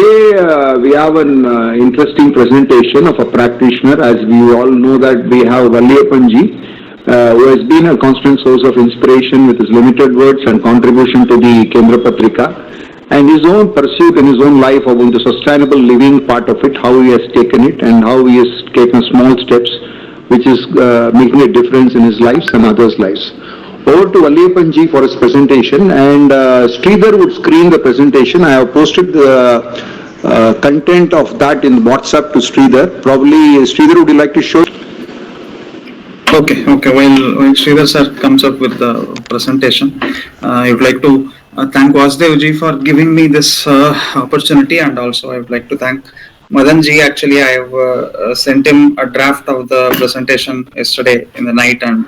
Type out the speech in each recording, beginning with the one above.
today we have an interesting presentation of a practitioner. As we all know that we have Valliappanji, who has been a constant source of inspiration with his limited words and contribution to the Kendra Patrika, and his own pursuit in his own life about the sustainable living part of it, how he has taken it and how he has taken small steps, which is making a difference in his lives and others' lives. Over to Valliappanji for his presentation, and Sridhar would screen the presentation. I have posted the content of that in WhatsApp to Sridhar. Probably, Sridhar, would you like to show? Okay. While Sridhar sir comes up with the presentation, I would like to thank Vasudevji for giving me this opportunity, and also I would like to thank Madanji. Actually, I have sent him a draft of the presentation yesterday in the night, and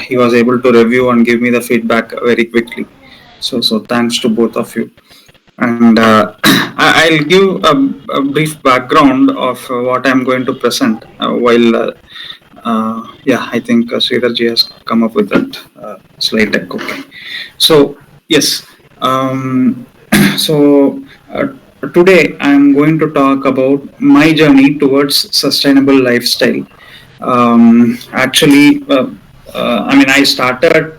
he was able to review and give me the feedback very quickly. So thanks to both of you. And I'll give a brief background of what I'm going to present I think Sridharji has come up with that slide deck. Okay. So, yes. So, today I'm going to talk about my journey towards sustainable lifestyle. I started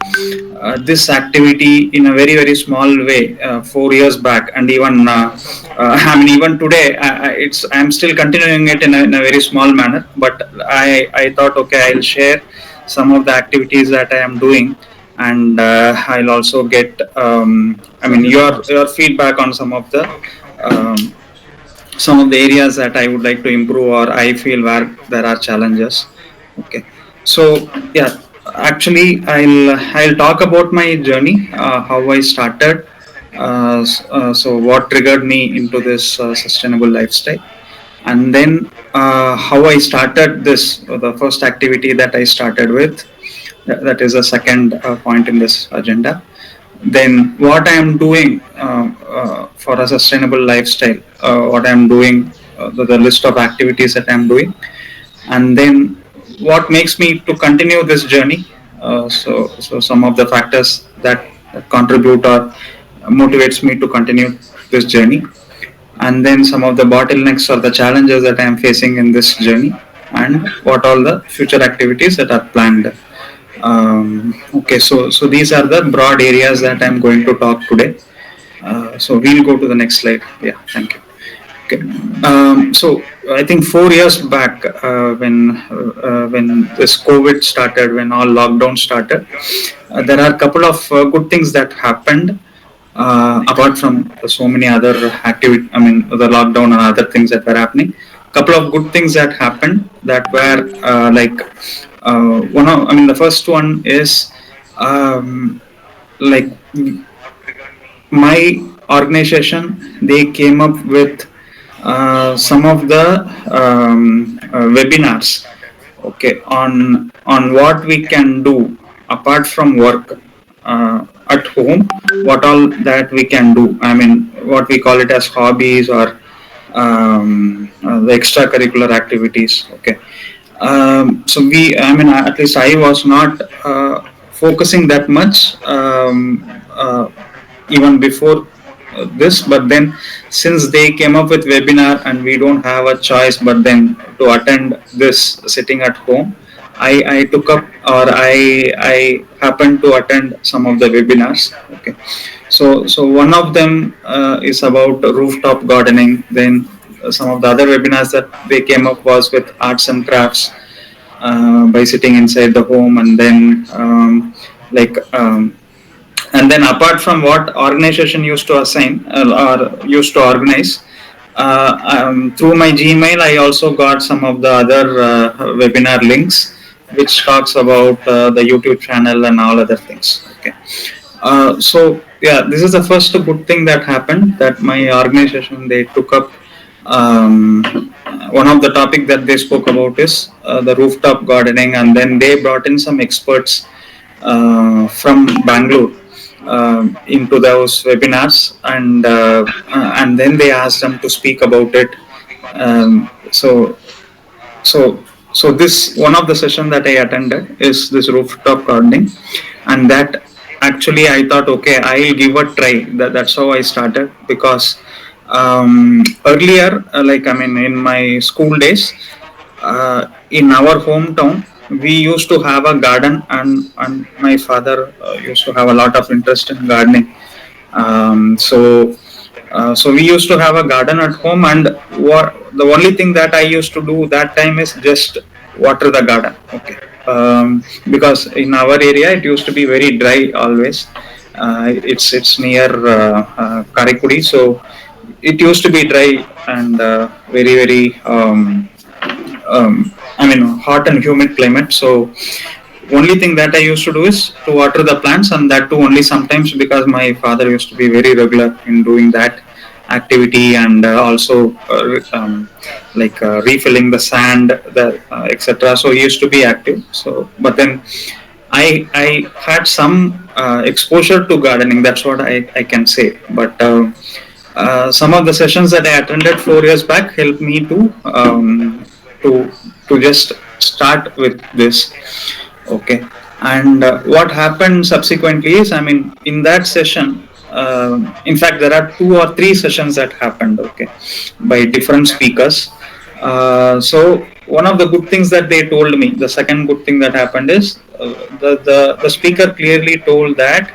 this activity in a very, very small way 4 years back, and even today, I'm still continuing it in a very small manner. But I thought, okay, I'll share some of the activities that I am doing, and I'll also get your feedback on some of the areas that I would like to improve, or I feel where there are challenges. Okay, so yeah, actually I'll talk about my journey, how I started, so what triggered me into this sustainable lifestyle, and then how I started the first activity that I started with. That is the second point in this agenda. Then what I am doing for a sustainable lifestyle, what I am doing, the list of activities that I am doing, and then what makes me to continue this journey. So some of the factors that contribute or motivates me to continue this journey, and then some of the bottlenecks or the challenges that I am facing in this journey, and what all the future activities that are planned. Okay, so these are the broad areas that I'm going to talk today. So we'll go to the next slide. Yeah, thank you. Okay. So I think 4 years back, when this COVID started, when all lockdown started, there are a couple of good things that happened. Apart from so many other activity, the lockdown and other things that were happening. Couple of good things that happened that were the first one is like my organization, they came up with some of the webinars, okay, on what we can do apart from work at home, what all that we can do. What we call it as hobbies, or the extracurricular activities. Okay. At least I was not focusing that much even before this, but then since they came up with webinar and we don't have a choice but then to attend this sitting at home, I took up, or I happened to attend some of the webinars. Okay, so one of them is about rooftop gardening. Then some of the other webinars that they came up was with arts and crafts, by sitting inside the home, and then and then apart from what organization used to assign or used to organize, through my Gmail, I also got some of the other webinar links, which talks about the YouTube channel and all other things. Okay. So yeah, this is the first good thing that happened, that my organization, they took up one of the topic that they spoke about is the rooftop gardening, and then they brought in some experts from Bangalore into those webinars, and then they asked them to speak about it. So this one of the session that I attended is this rooftop gardening, and that actually I thought, okay, I'll give a try. That's how I started, because Earlier, like I mean, in my school days, in our hometown, we used to have a garden, and my father used to have a lot of interest in gardening. So we used to have a garden at home, and the only thing that I used to do that time is just water the garden. Okay, because in our area it used to be very dry always. It's near Karikudi, so it used to be dry and very I mean hot and humid climate. So only thing that I used to do is to water the plants, and that too only sometimes, because my father used to be very regular in doing that activity, and also refilling the sand, the etc. So he used to be active. So, but then I had some exposure to gardening. That's what I can say. But some of the sessions that I attended 4 years back helped me to to just start with this. Okay, and what happened subsequently is, I mean, in that session, in fact, there are 2 or 3 sessions that happened. Okay, by different speakers. So one of the good things that they told me, the second good thing that happened is, the speaker clearly told that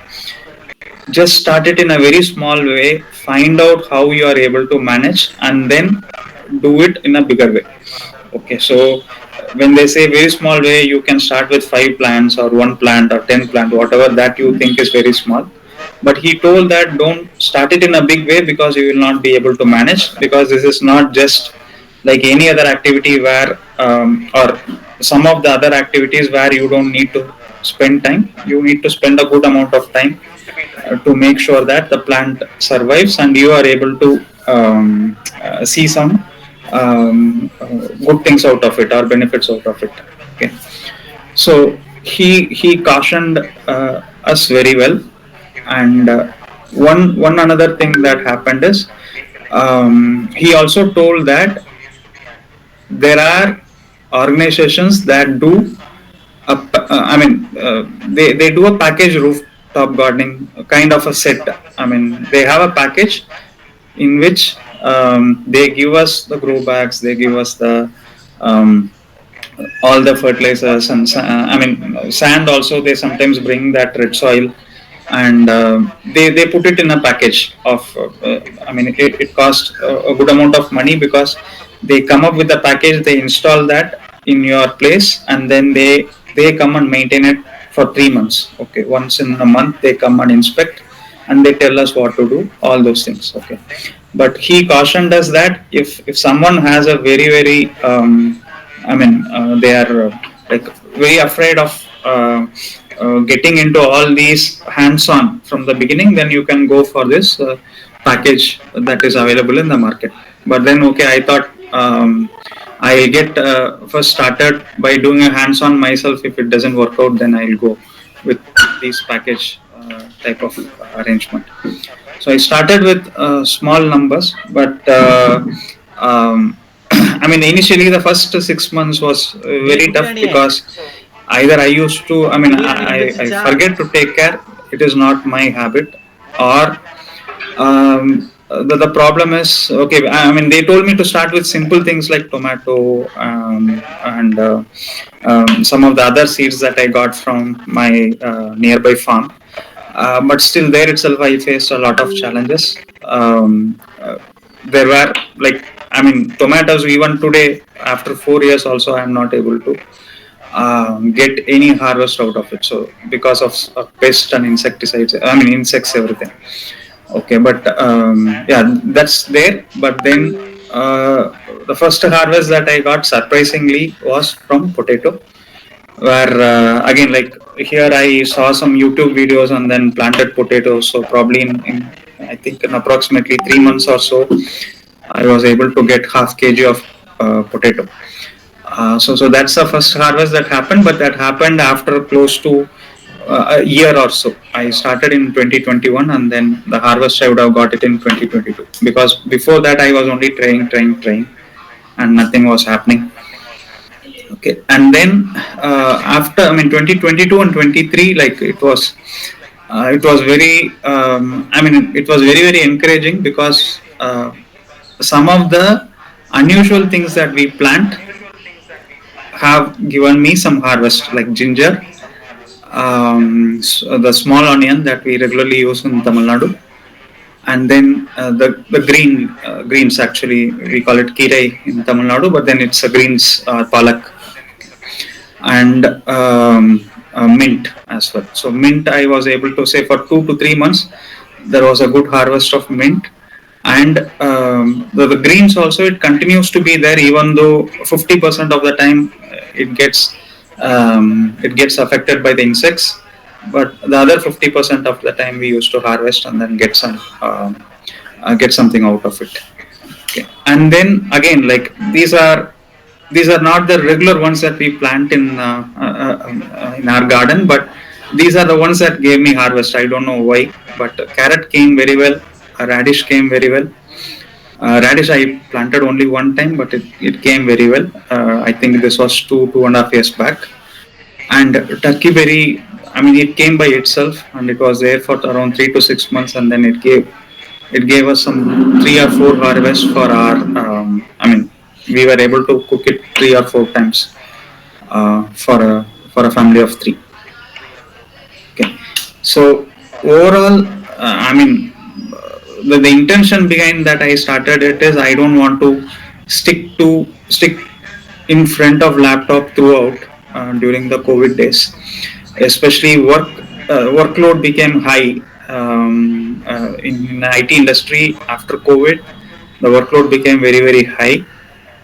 just start it in a very small way, find out how you are able to manage, and then do it in a bigger way. Okay, so when they say very small way, you can start with 5 plants or 1 plant or 10 plant, whatever that you think is very small. But he told that don't start it in a big way, because you will not be able to manage, because this is not just like any other activity where or some of the other activities where you don't need to spend time. You need to spend a good amount of time to make sure that the plant survives and you are able to see some good things out of it or benefits out of it. Okay, so he cautioned us very well, and one another thing that happened is, he also told that there are organizations that do I mean, they do a package rooftop gardening kind of a set. I mean, they have a package in which they give us the grow bags, they give us the um, all the fertilizers, and I mean sand also. They sometimes bring that red soil, and they put it in a package of. I mean, it costs a good amount of money, because they come up with a package. They install that in your place, and then they come and maintain it for 3 months. Okay, once in a month they come and inspect, and they tell us what to do. All those things. Okay, but he cautioned us that if someone has a very I mean, they are like very afraid of getting into all these hands-on from the beginning, then you can go for this package that is available in the market. But then, okay, I thought I'll get first started by doing a hands-on myself. If it doesn't work out, then I'll go with this package type of arrangement. So I started with small numbers, but I mean, initially the first 6 months was very tough, because either I used to, I mean, I forget to take care. It is not my habit, or the problem is, okay, I mean, they told me to start with simple things like tomato, and some of the other seeds that I got from my nearby farm. But still, there itself, I faced a lot of challenges. There were, like, I mean, tomatoes, even today, after 4 years, also, I'm not able to get any harvest out of it. So, because of pests and insecticides, I mean, insects, everything. Okay, but yeah, that's there. But then the first harvest that I got, surprisingly, was from potato, where again, like, here I saw some YouTube videos and then planted potatoes. So probably in I think in approximately 3 months or so, I was able to get half kg of potato. So that's the first harvest that happened, but that happened after close to a year or so. I started in 2021, and then the harvest I would have got it in 2022, because before that I was only trying, and nothing was happening. Okay, and then after, I mean, 2022 and 23, like, it was very I mean, it was very encouraging, because some of the unusual things that we plant have given me some harvest, like ginger, the small onion that we regularly use in Tamil Nadu, and then the greens, actually we call it kirai in Tamil Nadu, but then it's a greens, palak, and mint as well. So mint, I was able to say for 2 to 3 months there was a good harvest of mint, and the greens also, it continues to be there even though 50% of the time it gets affected by the insects, but the other 50% of the time we used to harvest and then get something out of it. Okay. And then again, like these are not the regular ones that we plant in our garden, but these are the ones that gave me harvest. I don't know why, but carrot came very well, radish came very well. Radish I planted only one time, but it came very well. I think this was 2.5 years back. And turkey berry, I mean, it came by itself, and it was there for around 3 to 6 months, and then it gave us some 3 or 4 harvests for our. I mean, we were able to cook it 3 or 4 times for a family of three. Okay, so overall, I mean, the intention behind that I started it is I don't want to stick in front of laptop throughout during the COVID days, especially workload became high in IT industry after COVID. The workload became very high,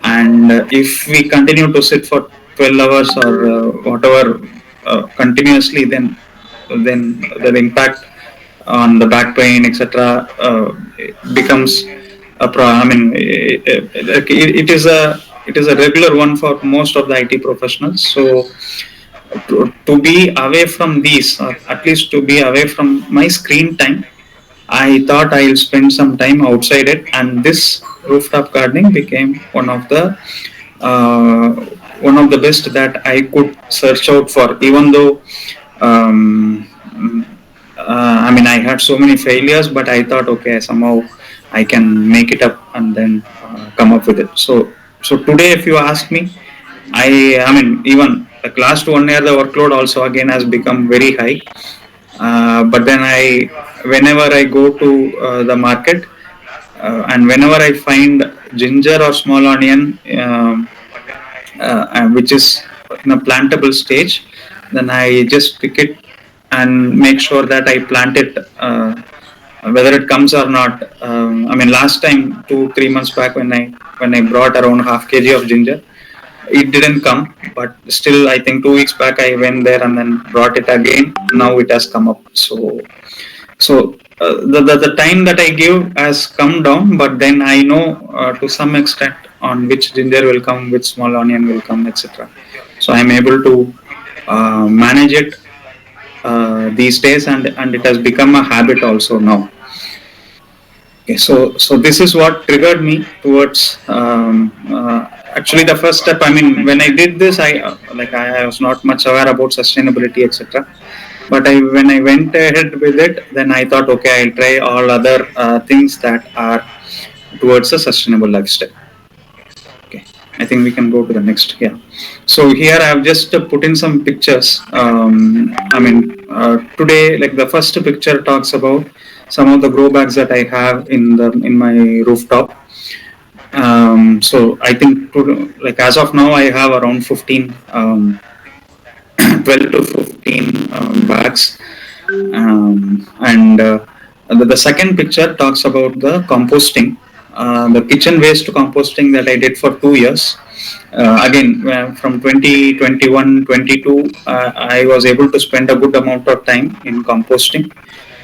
and if we continue to sit for 12 hours or whatever continuously, then the impact on the back pain, etc., becomes a problem. I mean, it is a regular one for most of the IT professionals. So to be away from these, or at least to be away from my screen time, I thought I'll spend some time outside it, and this rooftop gardening became uh, one of the best that I could search out for. Even though, um, I mean, I had so many failures, but I thought, okay, somehow I can make it up and then come up with it. So today, if you ask me, I mean, even like last 1 year, the workload also again has become very high. But then whenever I go to the market, and whenever I find ginger or small onion, which is in a plantable stage, then I just pick it and make sure that I plant it, whether it comes or not. I mean, last time 2 3 months back when I brought around half kg of ginger, it didn't come, but still I think 2 weeks back I went there and then brought it again. Now it has come up. So the time that I give has come down, but then I know to some extent on which ginger will come, which small onion will come, etc. So I'm able to manage it these days, and it has become a habit also now. Okay, so this is what triggered me towards. Actually, the first step. I mean, when I did this, I was not much aware about sustainability, etc. But when I went ahead with it, then I thought, okay, I'll try all other things that are towards a sustainable lifestyle. Okay, I think we can go to the next. Yeah. So here I have just put in some pictures. I mean, today, like the first picture talks about some of the grow bags that I have in my rooftop. So I think like as of now, I have around 15. 12 to 15 bags. And the second picture talks about the composting, the kitchen waste composting that I did for 2 years. Again, from 2021 22, I was able to spend a good amount of time in composting.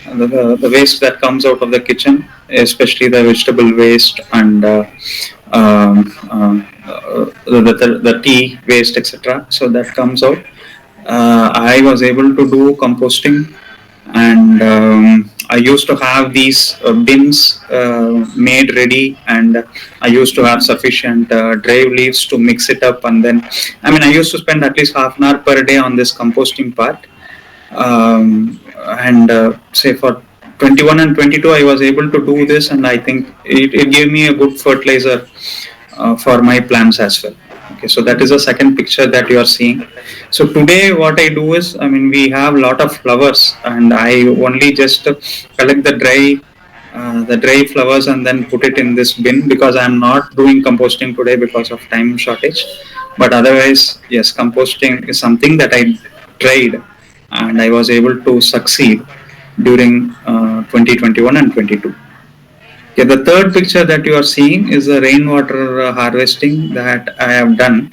The waste that comes out of the kitchen, especially the vegetable waste and the tea waste, etc. So that comes out. I was able to do composting, and I used to have these bins made ready, and I used to have sufficient dry leaves to mix it up, and then I used to spend at least half an hour per day on this composting part, and say for 21 and 22 I was able to do this, and I think it gave me a good fertilizer for my plants as well. Okay, so that is the second picture that you are seeing. So today what I do is, I mean, we have a lot of flowers, and I only just collect the dry flowers and then put it in this bin, because I'm not doing composting today because of time shortage. But otherwise, yes, composting is something that I tried and I was able to succeed during 2021 and 22. Okay, the third picture that you are seeing is the rainwater harvesting that I have done.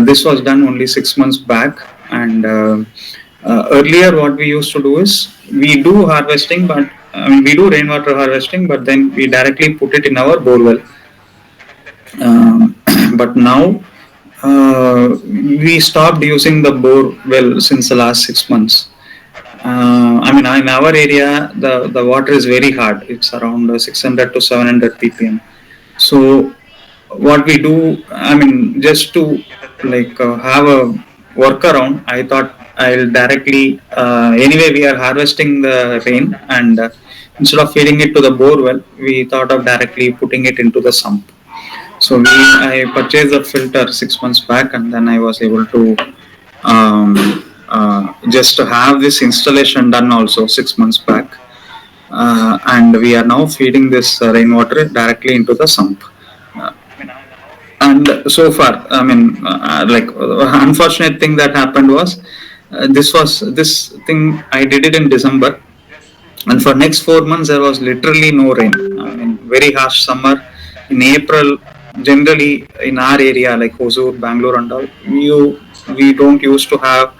This was done only 6 months back, and earlier what we used to do is we do harvesting, but I mean, we do rainwater harvesting, but then we directly put it in our borewell. Um, but now we stopped using the bore well since the last 6 months. I mean, in our area, the water is very hard. It's around 600 to 700 ppm. So what we do, I mean, just to have a workaround, I thought I'll directly. Anyway, we are harvesting the rain, and instead of feeding it to the bore well, we thought of directly putting it into the sump. So I purchased a filter 6 months back, and then I was able to just to have this installation done also 6 months back, and we are now feeding this rainwater directly into the sump. Uh, and so far, I mean, unfortunate thing that happened was this thing I did it in December, and for next 4 months there was literally no rain. I mean, very harsh summer. In April, generally in our area like Hosur, Bangalore and all, we don't used to have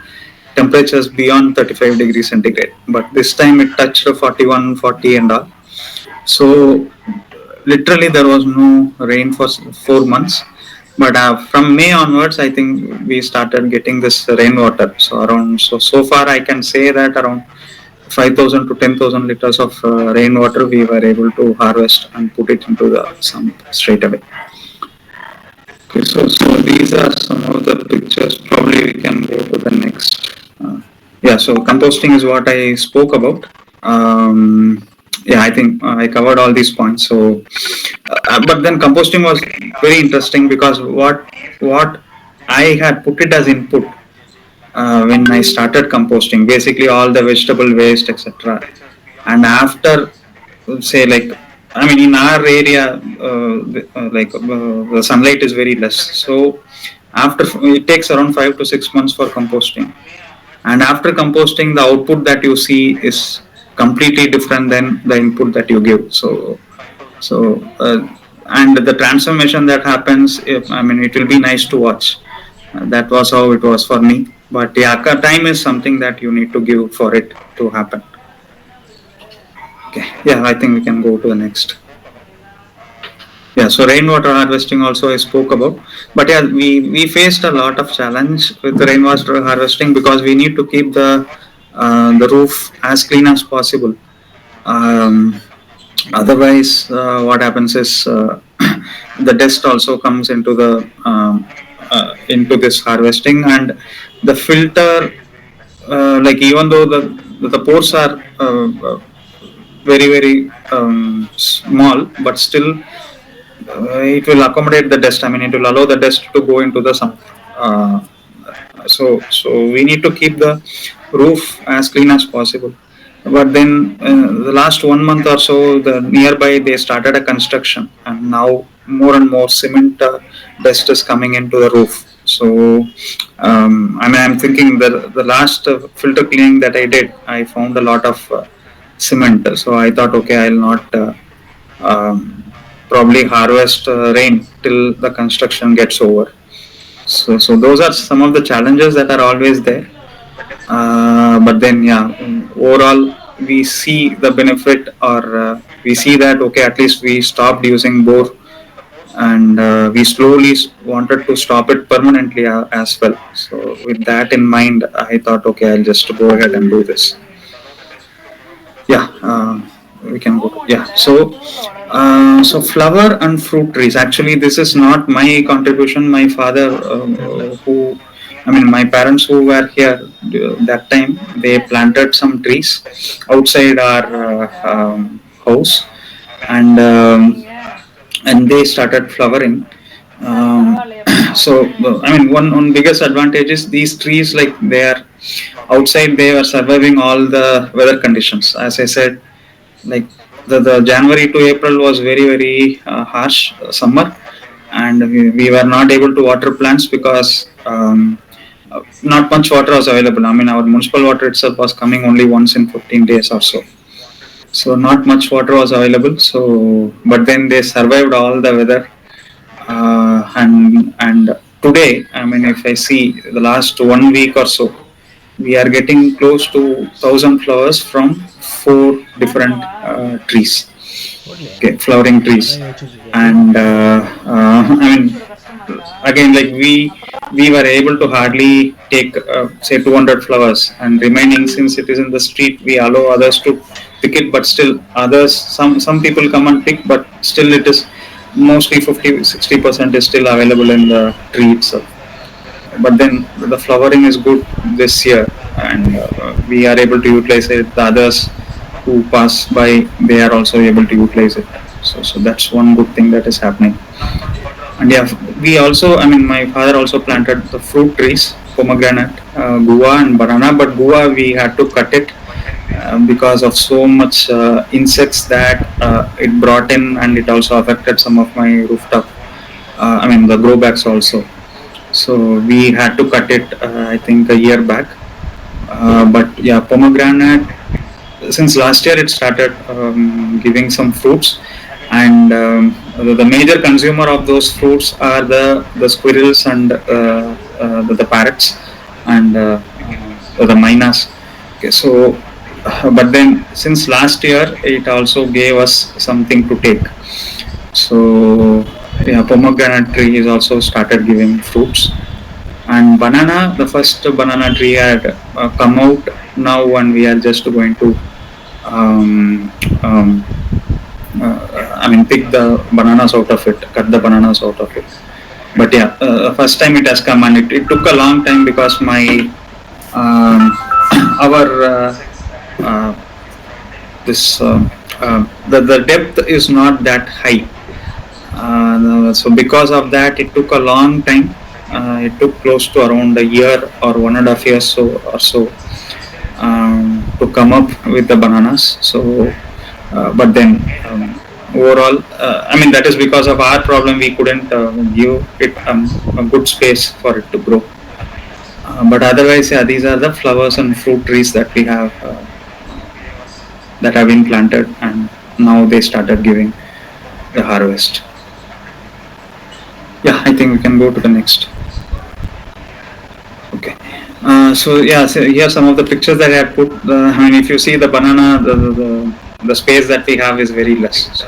temperatures beyond 35 degrees centigrade, but this time it touched 41, 40 and all. So literally there was no rain for 4 months. But from May onwards, I think we started getting this rainwater. So far I can say that around 5,000 to 10,000 liters of rainwater we were able to harvest and put it into the sump straight away. Okay, so these are some of the pictures. Probably we can go to the next. Yeah, so composting is what I spoke about. Yeah, I think I covered all these points. So, but then composting was very interesting, because what I had put it as input when I started composting, basically all the vegetable waste, etc. And after, say, I mean, in our area, the sunlight is very less. So after, it takes around 5 to 6 months for composting, and after composting, the output that you see is completely different than the input that you give. And the transformation that happens, I mean, it will be nice to watch. That was how it was for me. But yeah, time is something that you need to give for it to happen. Okay. Yeah, I think we can go to the next. Yeah, so rainwater harvesting also I spoke about. But yeah, we faced a lot of challenge with rainwater harvesting, because we need to keep the roof as clean as possible. Um, Otherwise, what happens is the dust also comes into this harvesting, and the filter, even though the pores are very small, but still it will accommodate the dust. I mean, it will allow the dust to go into the sump. So we need to keep the roof as clean as possible. But then the last 1 month or so, the nearby they started a construction, and now more and more cement dust is coming into the roof. So I mean, I'm thinking the last filter cleaning that I did, I found a lot of cement. So I thought, okay, I'll not probably harvest rain till the construction gets over. So those are some of the challenges that are always there. But then, yeah, overall, we see the benefit, or we see that, okay, at least we stopped using bore, and we slowly wanted to stop it permanently as well. So with that in mind, I thought, okay, I'll just go ahead and do this. Yeah, we can go. Yeah, so flower and fruit trees. Actually, this is not my contribution. My father, who I mean, my parents who were here that time, they planted some trees outside our house, and they started flowering. Um, so, I mean, one biggest advantage is these trees, like they are outside, they are surviving all the weather conditions. As I said, like the January to April was very harsh summer, and we were not able to water plants because not much water was available. I mean, our municipal water itself was coming only once in 15 days or so. So not much water was available. So, but then they survived all the weather. And today, I mean, if I see the last 1 week or so, we are getting close to 1,000 flowers from four different trees. Okay, flowering trees. And I mean, again, like we were able to hardly take say 200 flowers, and remaining, since it is in the street, we allow others to pick it, but still others, some people come and pick, but still it is mostly 50-60% is still available in the tree itself. But then the flowering is good this year, and we are able to utilize it. The others who pass by, they are also able to utilize it. So that's one good thing that is happening. And yeah, we also, I mean, my father also planted the fruit trees, pomegranate, guava and banana. But guava, we had to cut it because of so much insects that it brought in, and it also affected some of my rooftop. I mean, the grow bags also. So we had to cut it, I think, a year back. But yeah, pomegranate, since last year it started giving some fruits, and the major consumer of those fruits are the squirrels and the parrots and the mynas. Okay, so but then since last year it also gave us something to take. So yeah, pomegranate tree is also started giving fruits, and banana, the first banana tree had come out now, and we are just going to um, um, I mean, pick the bananas out of it, cut the bananas out of it. But yeah, first time it has come, and it took a long time because my our uh, this the depth is not that high. So because of that, it took a long time. It took close to around a year or 1.5 years or so to come up with the bananas. So, but then overall, I mean, that is because of our problem. We couldn't give it a good space for it to grow. But otherwise, yeah, these are the flowers and fruit trees that we have that have been planted, and now they started giving the harvest. Yeah, I think we can go to the next. Okay. So yeah, so here are some of the pictures that I have put. I mean, if you see the banana, the space that we have is very less. So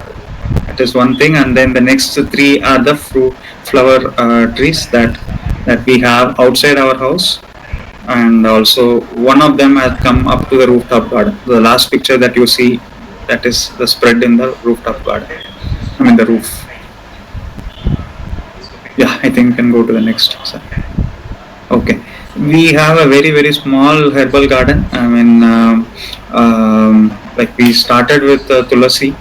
that is one thing, and then the next three are the flower trees that we have outside our house, and also one of them has come up to the rooftop garden. The last picture that you see, that is the spread in the rooftop garden. I mean the roof. Yeah, I think we can go to the next. Sir. Okay, we have a very small herbal garden. I mean, like we started with tulasi,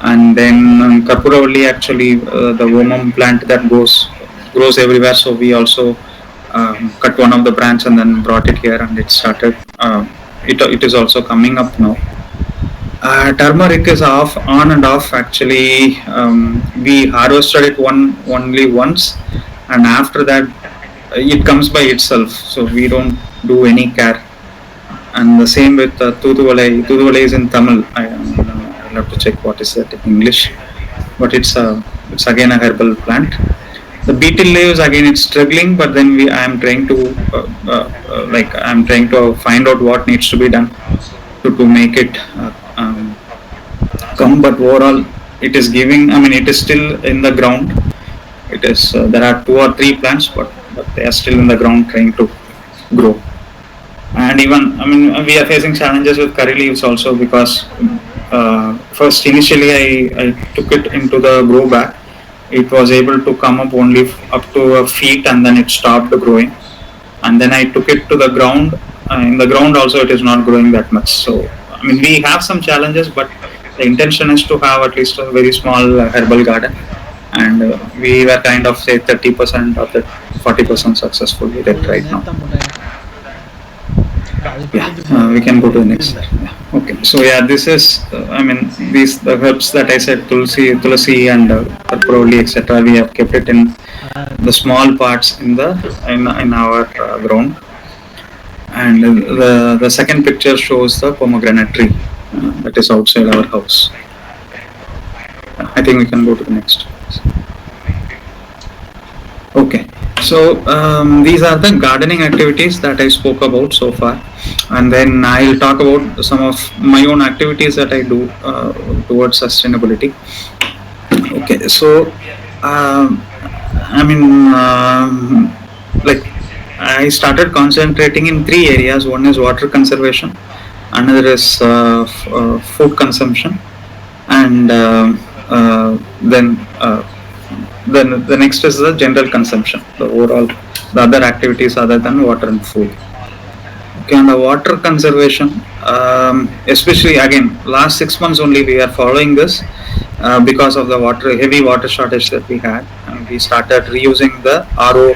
and then Karpuravalli, actually the Omam plant that grows everywhere. So we also cut one of the branch and then brought it here, and it started. It is also coming up now. Turmeric is off, on and off. Actually, we harvested it only once, and after that, it comes by itself. So we don't do any care. And the same with Thuduvalai. Thuduvalai is in Tamil. I'll have to check what is that in English. But it's again a herbal plant. The beetle leaves, again it's struggling, but then I am trying to I'm trying to find out what needs to be done to make it come. But overall, it is giving. I mean, it is still in the ground. It is there are 2 or 3 plants, but they are still in the ground trying to grow. And even, I mean, we are facing challenges with curry leaves also, because first initially I took it into the grow bag. It was able to come up only up to a feet, and then it stopped growing. and then I took it to the ground. In the ground also, it is not growing that much. So I mean, we have some challenges, but the intention is to have at least a very small herbal garden, and we were kind of say 30% or the 40% successful with it right now. Yeah, we can go to the next. Yeah. Okay, so yeah, this is I mean these the herbs that I said, tulsi and purpuroli, etc. We have kept it in the small parts in our ground, and the second picture shows the pomegranate tree that is outside our house. I think we can go to the next. Okay, so these are the gardening activities that I spoke about so far, and then I'll talk about some of my own activities that I do towards sustainability. Okay, so I mean, like I started concentrating in three areas. One is water conservation, another is food consumption, and then the next is the general consumption, the overall, the other activities other than water and food. Okay, on the water conservation, especially again, last 6 months only we are following this because of the heavy water shortage that we had. We started reusing the RO,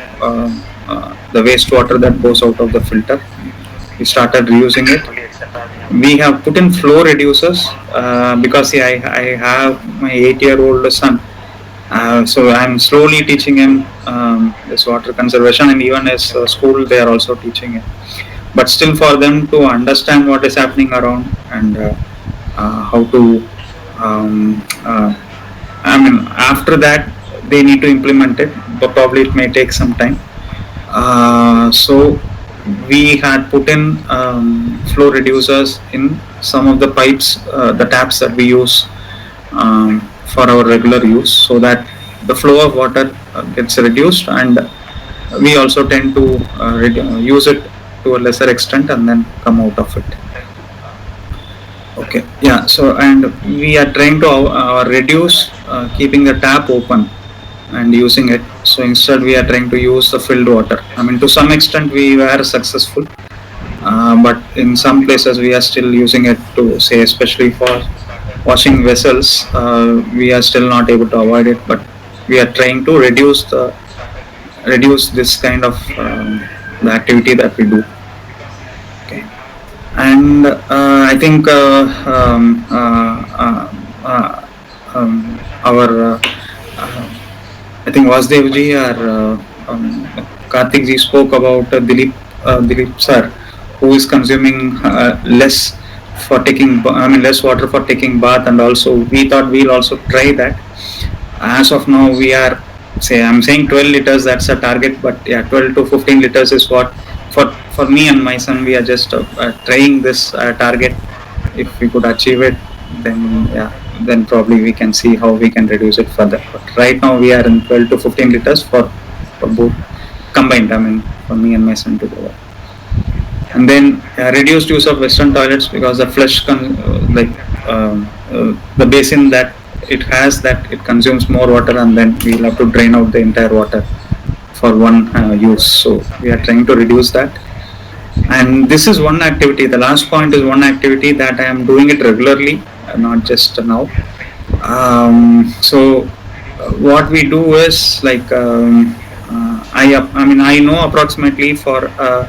the wastewater that goes out of the filter. We started reusing it. We have put in flow reducers because see, I have my 8-year-old son. So I'm slowly teaching him this water conservation, and even as school they are also teaching him. But still, for them to understand what is happening around and how to, I mean, after that they need to implement it, but probably it may take some time. So we had put in flow reducers in some of the pipes, the taps that we use for our regular use, so that the flow of water gets reduced, and we also tend to use it to a lesser extent and then come out of it. Okay, yeah, so and we are trying to reduce keeping the tap open and using it. So instead we are trying to use the filled water. I mean, to some extent we were successful, but in some places we are still using it to say, especially for washing vessels, we are still not able to avoid it, but we are trying to reduce this kind of the activity that we do. Okay, and I think our I think Vasdevji or Karthik ji spoke about Dilip sir, who is consuming less for taking, I mean, less water for taking bath, and also we thought we'll also try that. As of now, we are I'm saying 12 liters. That's a target, but yeah, 12 to 15 liters is what for me and my son. We are just trying this target. If we could achieve it, then yeah, then probably we can see how we can reduce it further. But right now we are in 12 to 15 liters for both combined. I mean, for me and my son together. And then reduced use of Western toilets, because the the basin that it has, that it consumes more water, and then we'll have to drain out the entire water for one use. So we are trying to reduce that. And this is one activity. The last point is one activity that I am doing it regularly, not just now. So what we do is like I know approximately for a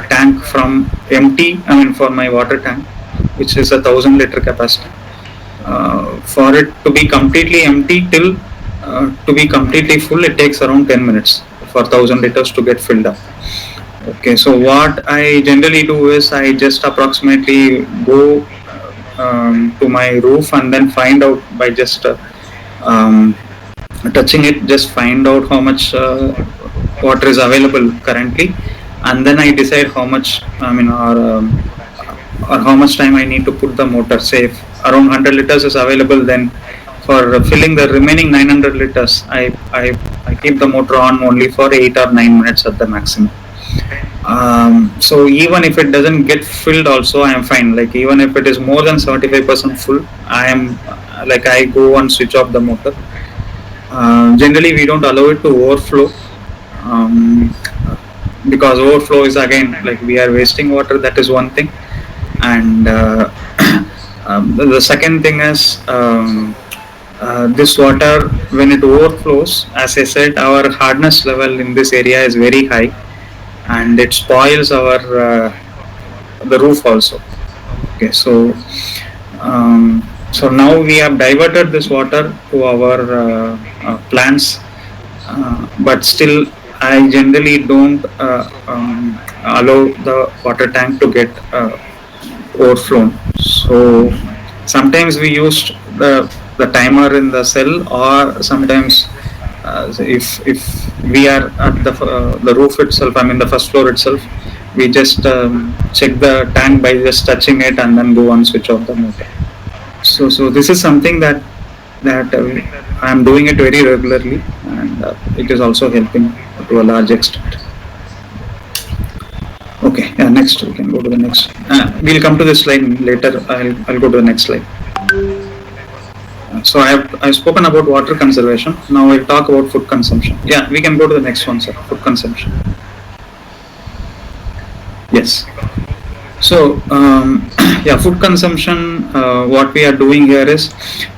tank from empty. I mean, for my water tank, which is 1,000-liter capacity. For it to be completely empty till to be completely full, it takes around 10 minutes for 1,000 liters to get filled up. Okay, so what I generally do is I just approximately go to my roof and then find out by just touching it, just find out how much water is available currently, and then I decide how much, I mean, or how much time I need to put the motor. Say if around 100 liters is available, then for filling the remaining 900 liters, I keep the motor on only for 8 or 9 minutes at the maximum. So even if it doesn't get filled also, I am fine. Like even if it is more than 75% full, I go and switch off the motor. Generally we don't allow it to overflow. because overflow is again like we are wasting water. That is one thing, and the second thing is this water when it overflows, as I said, our hardness level in this area is very high, and it spoils our the roof also. Okay, so now we have diverted this water to our plants, but still I generally don't allow the water tank to get overflown. So sometimes we used the timer in the cell, or sometimes if we are at the roof itself, I mean the first floor itself, we just check the tank by just touching it and then go and switch off the motor. So this is something that I am doing it very regularly, and it is also helping to a large extent. Okay, yeah, next we can go to the next. We'll come to this slide later. I'll go to the next slide. So I've spoken about water conservation. Now we'll talk about food consumption. Yeah, we can go to the next one, sir. Food consumption. Yes. So yeah, food consumption. What we are doing here is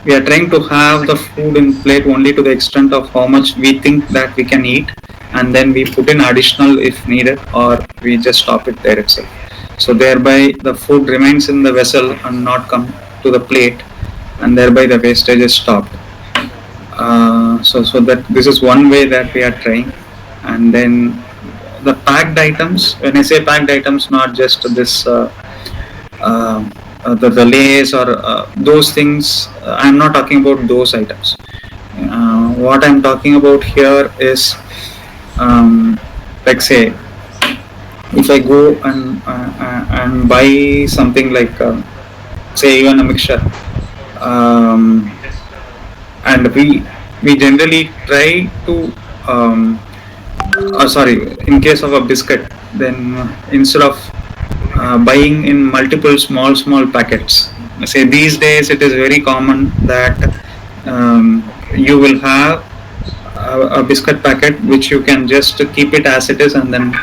we are trying to have the food in plate only to the extent of how much we think that we can eat, and then we put in additional if needed, or we just stop it there itself. So thereby the food remains in the vessel and not come to the plate, and thereby the wastage is stopped. So that this is one way that we are trying, and then the packed items. When I say packed items, not just this the lays or those things. I'm not talking about those items. What I'm talking about here is, like say, if I go and buy something like say even a mixture, um, and we generally try to sorry, in case of a biscuit, then instead of buying in multiple small packets, say these days it is very common that you will have a biscuit packet which you can just keep it as it is and then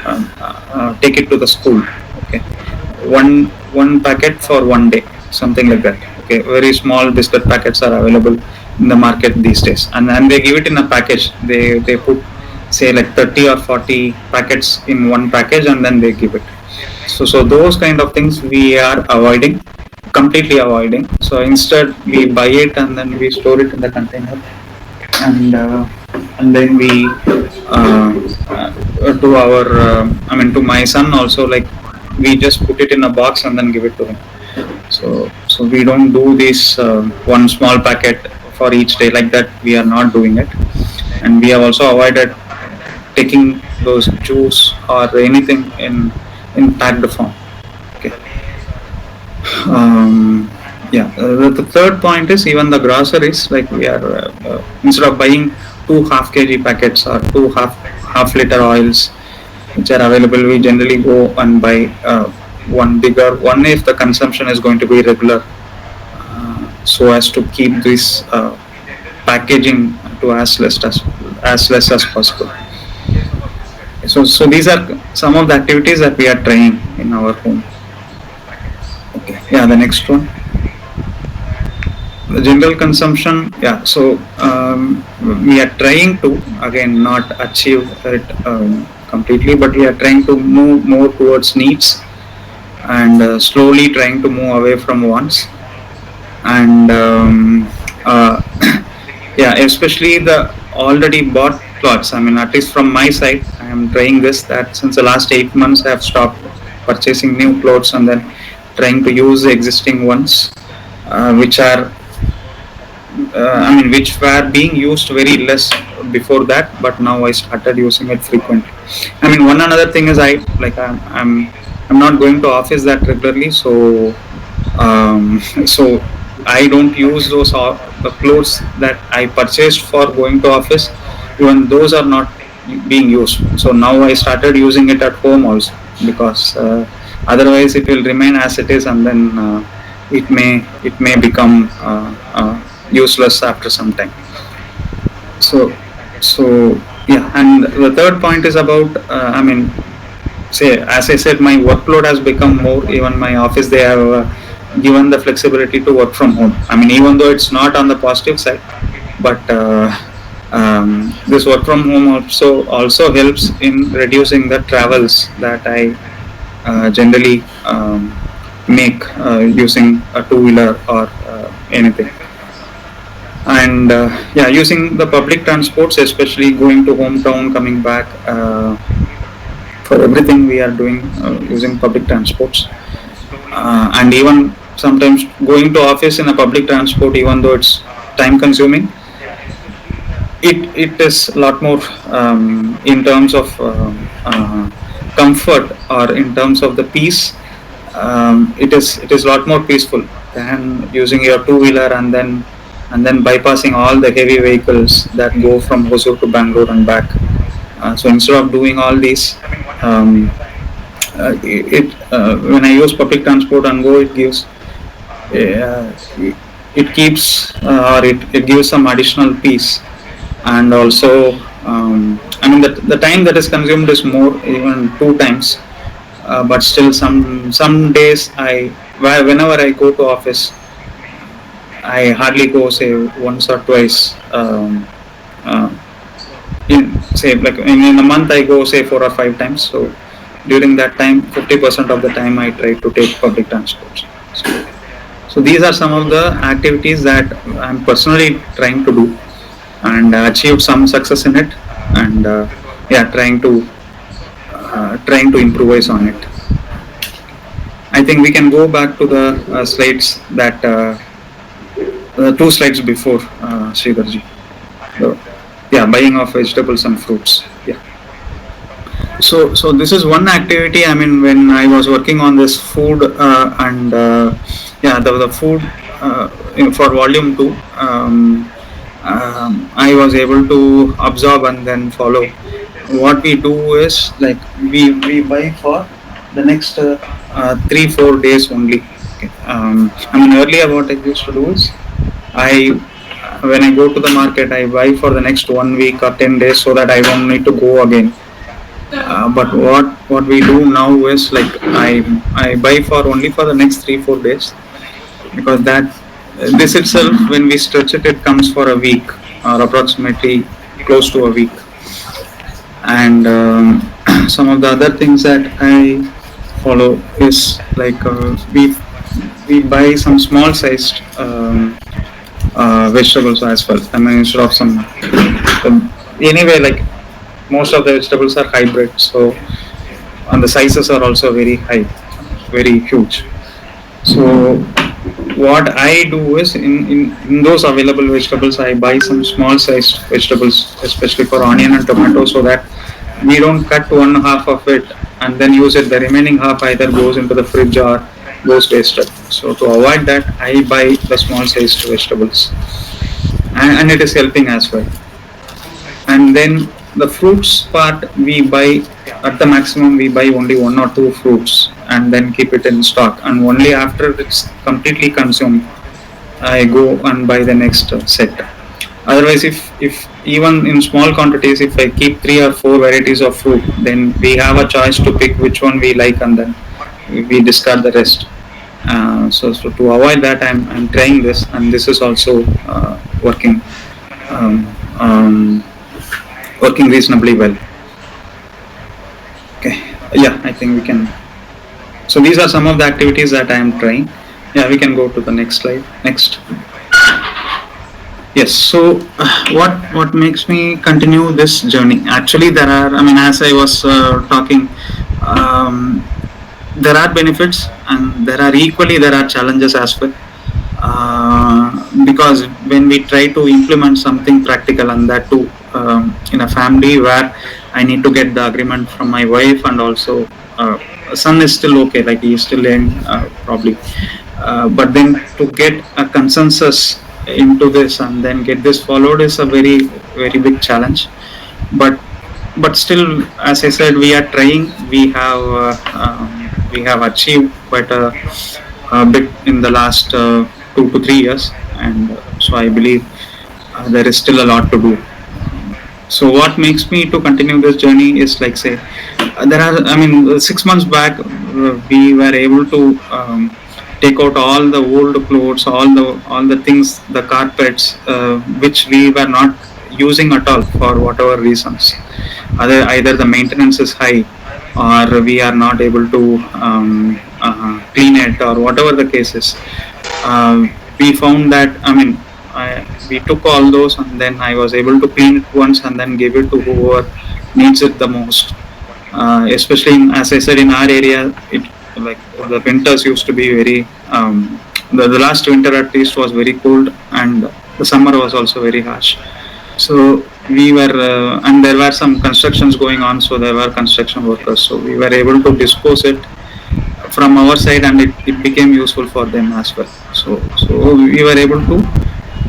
take it to the school. Okay, one packet for one day, something like that. Okay, very small biscuit packets are available in the market these days, and they give it in a package. They put say like 30 or 40 packets in one package, and then they give it. So those kind of things we are avoiding, completely avoiding. So instead we buy it and then we store it in the container, and then we to our I mean to my son also, like we just put it in a box and then give it to him. So we don't do this one small packet for each day like that. We are not doing it, and we have also avoided taking those juice or anything in packed form. Okay. Yeah. The third point is even the groceries. Like we are instead of buying 2 half kg packets or 2 half liter oils which are available, we generally go and buy one bigger one if the consumption is going to be regular, so as to keep this packaging to as less as possible. So these are some of the activities that we are trying in our home. Okay, yeah, the next one, the general consumption. Yeah, so we are trying to again not achieve it completely, but we are trying to move more towards needs, and slowly trying to move away from wants, and yeah, especially the already bought clothes. I mean, at least from my side, I am trying this, that since the last 8 months I have stopped purchasing new clothes and then trying to use the existing ones, which are I mean which were being used very less before that, but now I started using it frequently. I mean, one another thing is I'm not going to office that regularly, so I don't use those the clothes that I purchased for going to office. Even those are not being used. So now I started using it at home also, because otherwise it will remain as it is, and then it may become useless after some time. So yeah, and the third point is about I mean say, as I said, my workload has become more. Even my office, they have given the flexibility to work from home. I mean, even though it's not on the positive side, but this work from home also helps in reducing the travels that I generally make using a two-wheeler or anything. And yeah, using the public transports, especially going to hometown, coming back, for everything we are doing using public transports. And even sometimes going to office in a public transport, even though it's time consuming, it is a lot more in terms of comfort, or in terms of the peace. It is a lot more peaceful than using your two wheeler, and then bypassing all the heavy vehicles that go from Hosur to Bangalore and back. So instead of doing all these, when I use public transport and go, it gives it keeps or it gives some additional peace. And also, I mean, the time that is consumed is more, even two times. But still, some days whenever I go to office, I hardly go, say, once or twice. Uh, in say, like, in a month, I go, say, 4 or 5 times. So during that time, 50% of the time I try to take public transport. So these are some of the activities that I'm personally trying to do, and achieved some success in it, and yeah, trying to improvise on it. I think we can go back to the slides that the two slides before, Sridharji. So, yeah, buying of vegetables and fruits. Yeah. So this is one activity. I mean, when I was working on this food, and yeah, the food for volume 2, I was able to absorb and then follow. What we do is, like, we buy for the next 3-4 days only. Okay. I mean, earlier what I used to do is, I when I go to the market, I buy for the next 1 week or 10 days, so that I don't need to go again. But what we do now is, like, I buy for only for the next 3-4 days, because that this itself, when we stretch it, it comes for a week, or approximately close to a week. And some of the other things that I follow is, like, we buy some small sized vegetables as well. I mean, instead of anyway, like, most of the vegetables are hybrid, so, and the sizes are also very high, very huge. So what I do is, in those available vegetables, I buy some small sized vegetables, especially for onion and tomato, so that we don't cut one half of it and then use it. The remaining half either goes into the fridge or goes wasted. So to avoid that, I buy the small sized vegetables, and it is helping as well. And then the fruits part, we buy at the maximum, we buy only one or two fruits and then keep it in stock, and only after it's completely consumed, I go and buy the next set. Otherwise, if even in small quantities, if I keep 3 or 4 varieties of fruit, then we have a choice to pick which one we like, and then we discard the rest. So to avoid that, I'm trying this, and this is also working um, um, working reasonably well. Okay, yeah, I think we can. So these are some of the activities that I am trying. Yeah, we can go to the next slide. Next. Yes. So what makes me continue this journey? Actually, there are. I mean, as I was talking, um, there are benefits, and there are challenges as well. Because when we try to implement something practical, and that too in a family where I need to get the agreement from my wife, and also son is still okay, like he is still in probably, but then to get a consensus into this and then get this followed is a very very big challenge. But still, as I said, we are trying. We have achieved quite a bit in the last 2 to 3 years, and so I believe there is still a lot to do. So what makes me to continue this journey is, like, say, there are, I mean, 6 months back, we were able to take out all the old clothes, all the things, the carpets, which we were not using at all for whatever reasons. Either the maintenance is high, or we are not able to clean it, or whatever the case is. We found that, I mean, we took all those, and then I was able to clean it once and then give it to whoever needs it the most. Especially as I said, in our area, it, like, the winters used to be very, the last winter at least was very cold, and the summer was also very harsh. So we were, and there were some constructions going on, so there were construction workers. So we were able to dispose it from our side, and it became useful for them as well. So we were able to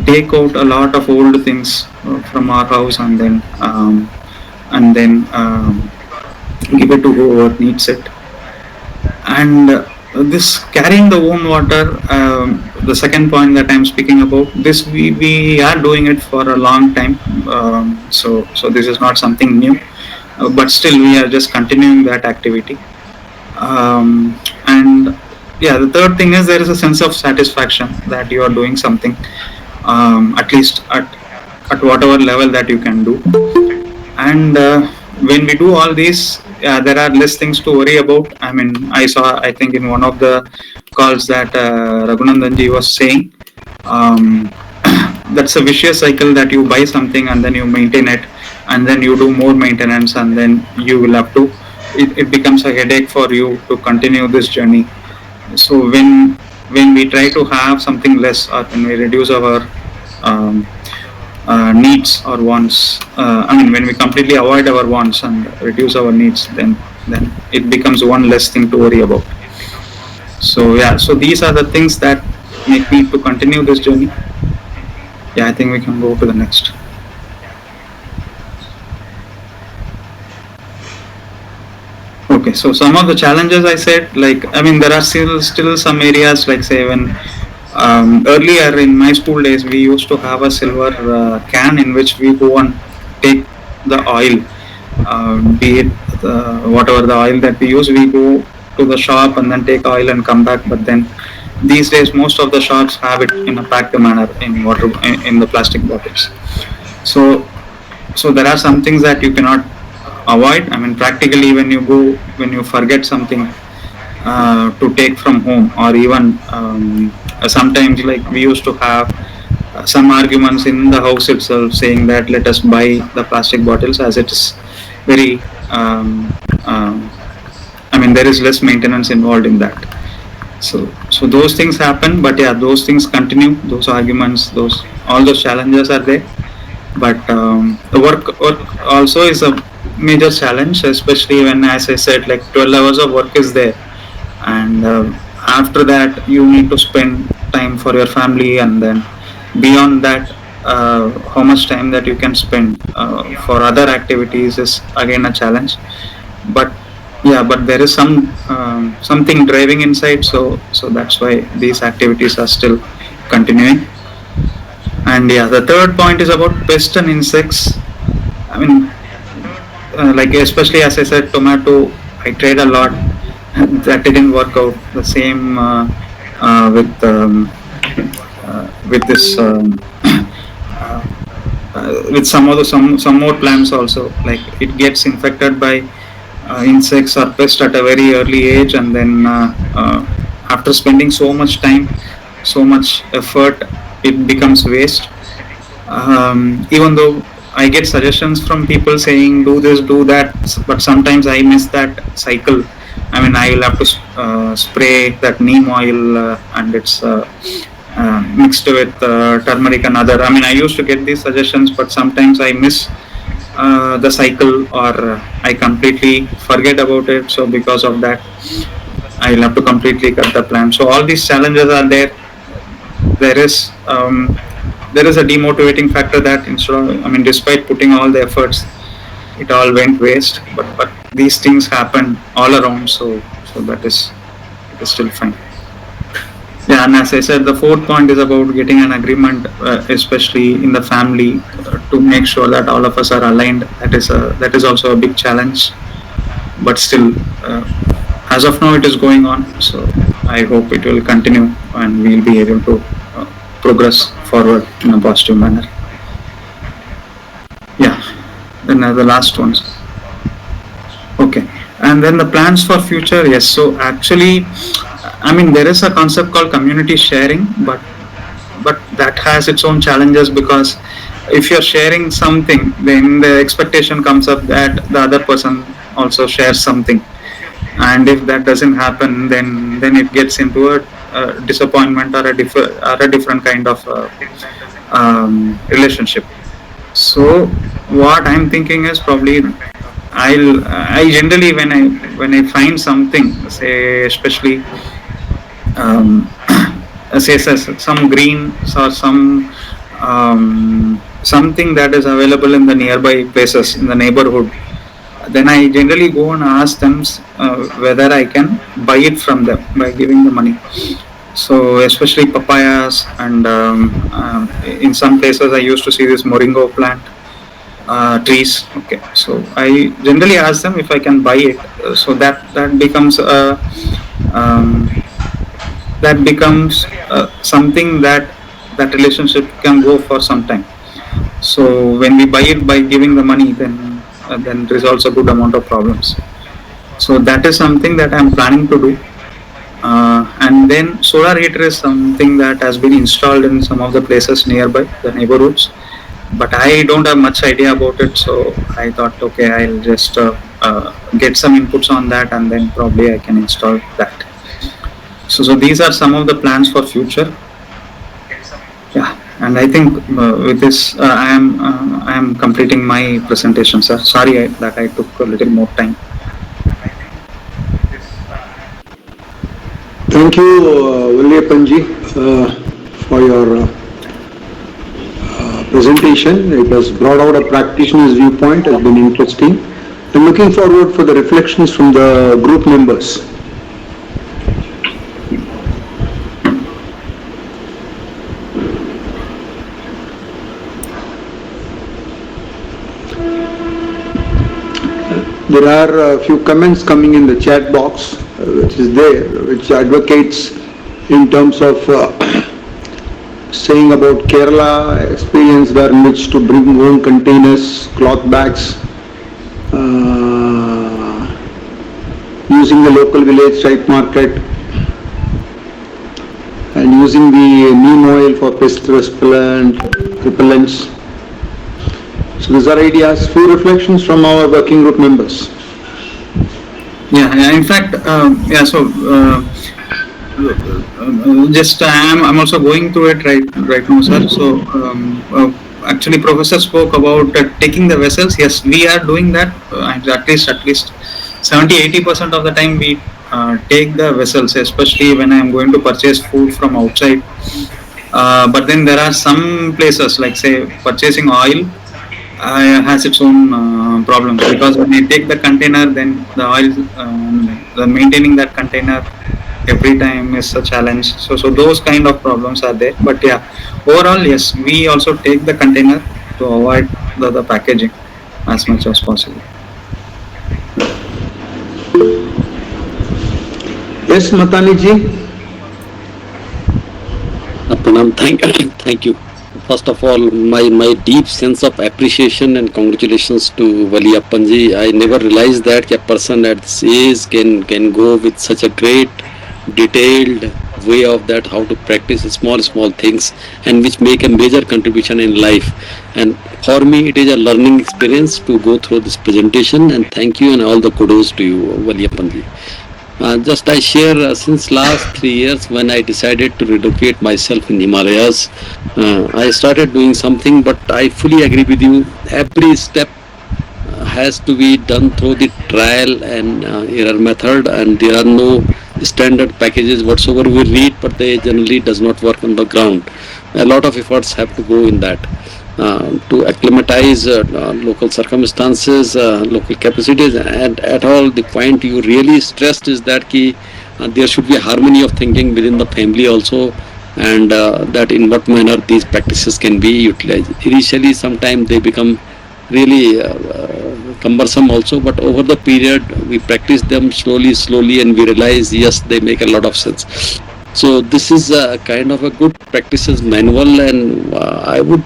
take out a lot of old things from our house, and then give it to whoever needs it. And this carrying the own water, the second point that I'm speaking about, this we are doing it for a long time. So this is not something new, but still we are just continuing that activity. And yeah, the third thing is there is a sense of satisfaction that you are doing something, at least at whatever level that you can do. And when we do all these, there are less things to worry about. I mean, I think in one of the calls that Raghunandanji was saying, um, that's a vicious cycle, that you buy something and then you maintain it, and then you do more maintenance, and then you will have to, it becomes a headache for you to continue this journey. So when we try to have something less, or when we reduce our um, needs or wants, I mean, when we completely avoid our wants and reduce our needs, then it becomes one less thing to worry about. So yeah, so these are the things that make me to continue this journey. Yeah, I think we can go to the next. Okay, so some of the challenges I said, like, I mean, there are still some areas, like, say, when earlier in my school days, we used to have a silver can in which we go and take the oil, be it whatever the oil that we use, we go to the shop and then take oil and come back. But then these days, most of the shops have it in a packed manner in water, in the plastic bottles. So so there are some things that you cannot avoid. I mean, practically, when you forget something to take from home, or even sometimes, like, we used to have some arguments in the house itself, saying that let us buy the plastic bottles, as it is very, I mean, there is less maintenance involved in that. So those things happen, but yeah, those things continue, those arguments, those, all those challenges are there. But the work also is a major challenge, especially when, as I said, like, 12 hours of work is there, and after that you need to spend time for your family, and then beyond that, how much time that you can spend for other activities is again a challenge. But yeah, but there is something driving inside, so that's why these activities are still continuing. And yeah, the third point is about pests and insects. I mean, like, especially as I said, tomato, I tried a lot. That didn't work out. The same with this uh, with some more plants also. Like, it gets infected by insects or pests at a very early age, and then after spending so much time, so much effort, it becomes waste. Even though I get suggestions from people saying do this, do that, but sometimes I miss that cycle. I mean, I will have to spray that neem oil, and it's mixed with turmeric and other. I mean, I used to get these suggestions, but sometimes I miss the cycle, or I completely forget about it. So because of that, I will have to completely cut the plant. So all these challenges are there. There is there is a demotivating factor that, instead of, I mean, despite putting all the efforts, it all went waste. But these things happen all around, so that is, it is still fine. Yeah, and as I said, the fourth point is about getting an agreement, especially in the family, to make sure that all of us are aligned. That is also a big challenge. but still, as of now, it is going on. So I hope it will continue and we'll be able to progress forward in a positive manner. Yeah. Then the last ones. Okay. And then the plans for future. Yes. So actually, I mean, there is a concept called community sharing, but that has its own challenges, because if you're sharing something, then the expectation comes up that the other person also shares something, and if that doesn't happen, then it gets into a disappointment or a different kind of relationship. So what I'm thinking is, probably I generally, when I find something, say especially say some greens or something that is available in the nearby places in the neighborhood, then I generally go and ask them whether I can buy it from them by giving the money. So especially papayas, and in some places I used to see this moringa plant trees. Okay, so I generally ask them if I can buy it. So that becomes um, something that relationship can go for some time. So when we buy it by giving the money, then resolves a good amount of problems. So that is something that I'm planning to do. And then solar heater is something that has been installed in some of the places nearby the neighborhoods, but I don't have much idea about it. So I thought, okay, I'll just get some inputs on that, and then probably I can install that. So these are some of the plans for future. Yeah, and I think with this, I am completing my presentation, sir. Sorry that I took a little more time. Thank you, Valliappanji, for your presentation. It has brought out a practitioner's viewpoint, has been interesting. I'm looking forward for the reflections from the group members. There are a few comments coming in the chat box, which is there, which advocates in terms of saying about Kerala experience where in which to bring own containers, cloth bags, using the local village type market, and using the neem oil for pest repellents. So these are ideas, few reflections from our working group members. Yeah, in fact, yeah. So just I'm also going through it right now, sir. So actually, professor spoke about taking the vessels. Yes, we are doing that. At least 70-80% of the time we take the vessels, especially when I'm going to purchase food from outside. But then there are some places, like say purchasing oil, has its own problems, because when I take the container, then the oil, the maintaining that container every time is a challenge. So those kind of problems are there. But yeah, overall, yes, we also take the container to avoid the packaging as much as possible. Yes, Matani ji. Pranam, thank you. First of all, my deep sense of appreciation and congratulations to Valliappanji. I never realized that a person at this age can go with such a great, detailed way of that, how to practice small things, and which make a major contribution in life. And for me, it is a learning experience to go through this presentation. And thank you, and all the kudos to you, Valliappanji. Just I share, since last 3 years when I decided to relocate myself in Himalayas, I started doing something, but I fully agree with you. Every step has to be done through the trial and error method, and there are no standard packages whatsoever we read, but they generally does not work on the ground. A lot of efforts have to go in that. To acclimatize local circumstances, local capacities, and at all, the point you really stressed is that there should be a harmony of thinking within the family also, and that in what manner these practices can be utilized. Initially, sometimes they become really cumbersome also, but over the period we practice them slowly, and we realize, yes, they make a lot of sense. So this is a kind of a good practices manual, and I would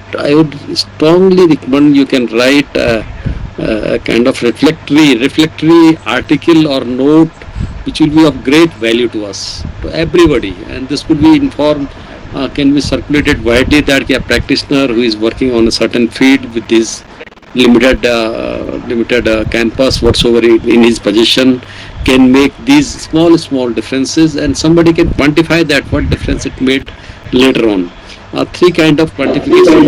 strongly recommend you can write a kind of reflectory article or note, which will be of great value to us, to everybody, and this could be informed. Can be circulated widely that a practitioner who is working on a certain field with his limited campus whatsoever in his possession can make these small differences, and somebody can quantify that what difference it made later on. Three kind of quantification